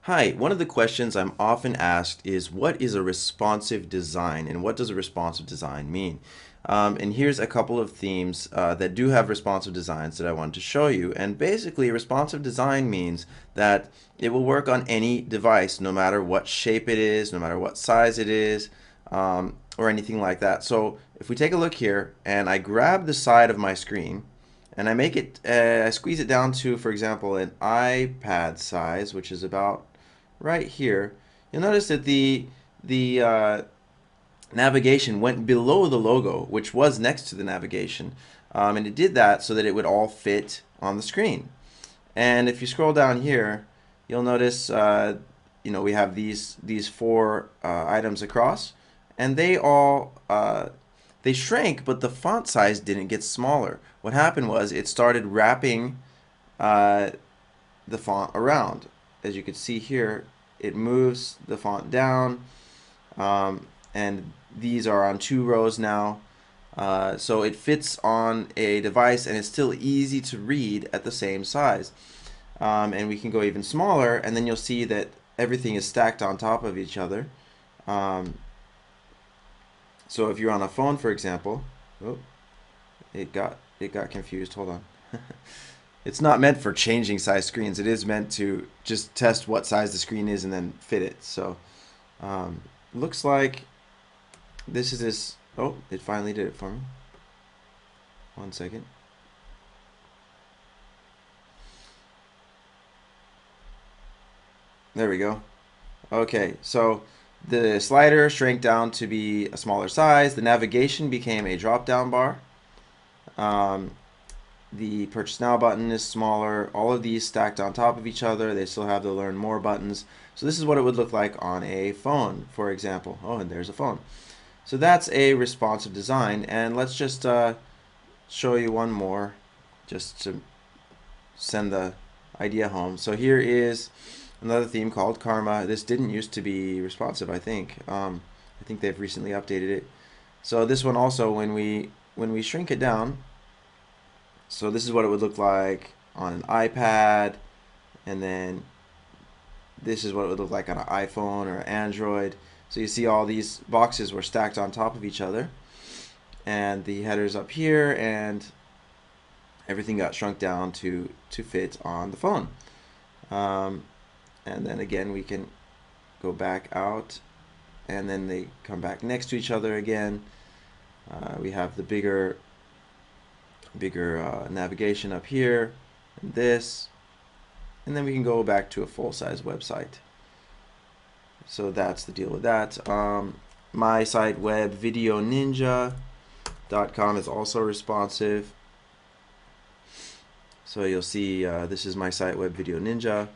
Hi, one of the questions I'm often asked is what is a responsive design and what does a responsive design mean? And here's a couple of themes that do have responsive designs that I want to show you. And basically, responsive design means that it will work on any device, no matter what shape it is, no matter what size it is, or anything like that. So if we take a look here and I grab the side of my screen, and I squeeze it down to, for example, an iPad size, which is about right here, you'll notice that the navigation went below the logo, which was next to the navigation, and it did that so that it would all fit on the screen. And if you scroll down here, you'll notice, we have these four items across, and they shrank, but the font size didn't get smaller. What happened was it started wrapping uh, the font around. As you can see here, it moves the font down, and these are on two rows now. So it fits on a device and it's still easy to read at the same size. And we can go even smaller, and then you'll see that everything is stacked on top of each other. Um, so if you're on a phone, for example, oh, it got confused. Hold on. It's not meant for changing size screens. It is meant to just test what size the screen is and then fit it. So um, looks like this is this. Oh, it finally did it for me. One second. There we go. Okay, so the slider shrank down to be a smaller size. The navigation became a drop-down bar. Um, the Purchase Now button is smaller. All of these stacked on top of each other. They still have the Learn More buttons. So this is what it would look like on a phone, for example. Oh, and there's a phone. So that's a responsive design. And let's just show you one more just to send the idea home. So here is another theme called Karma. This didn't used to be responsive, I think. I think they've recently updated it. So this one also, when we shrink it down, so this is what it would look like on an iPad, and then this is what it would look like on an iPhone or Android. So you see all these boxes were stacked on top of each other, and the headers up here, and everything got shrunk down to fit on the phone. Um, and then again, we can go back out, and then they come back next to each other again. We have the bigger navigation up here, and this, and then we can go back to a full-size website. So that's the deal with that. My site web videoninja.com is also responsive. So you'll see this is my site web Video Ninja,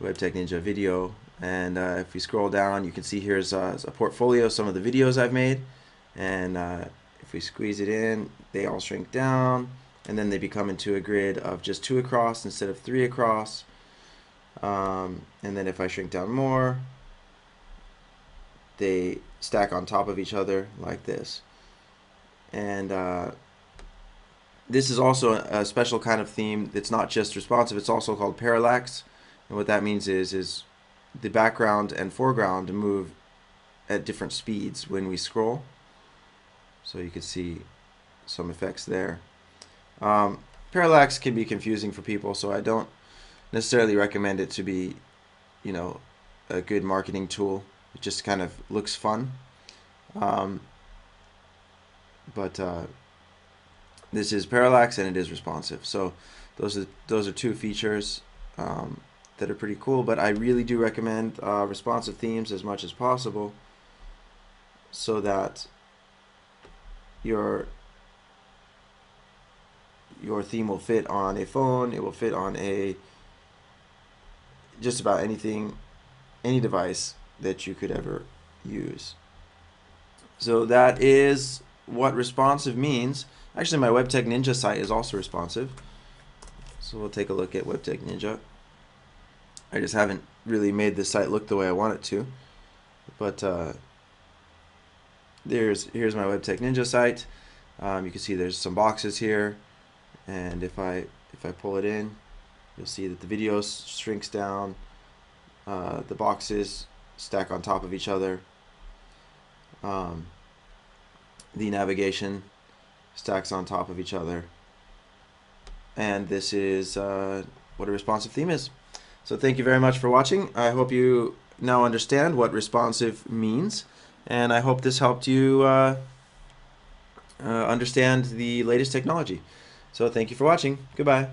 WebTech Ninja Video, and if we scroll down, you can see here's a portfolio of some of the videos I've made, and if we squeeze it in, they all shrink down, and then they become into a grid of just two across instead of three across. And then if I shrink down more, they stack on top of each other like this. And this is also a special kind of theme that's not just responsive, it's also called parallax. And what that means is the background and foreground move at different speeds when we scroll. So you can see some effects there. Parallax can be confusing for people, so I don't necessarily recommend it to be, a good marketing tool. It just kind of looks fun. Um, but this is parallax and it is responsive. So those are two features that are pretty cool. But I really do recommend responsive themes as much as possible, so that your theme will fit on a phone. It will fit on a just about anything, any device that you could ever use. So that is what responsive means. Actually, my WebTech Ninja site is also responsive. So we'll take a look at WebTech Ninja. I just haven't really made the site look the way I want it to. But here's my WebTech Ninja site. You can see there's some boxes here, and if I pull it in, you'll see that the video shrinks down. The boxes stack on top of each other. The navigation stacks on top of each other. And this is what a responsive theme is. So thank you very much for watching. I hope you now understand what responsive means, and I hope this helped you understand the latest technology. So thank you for watching. Goodbye.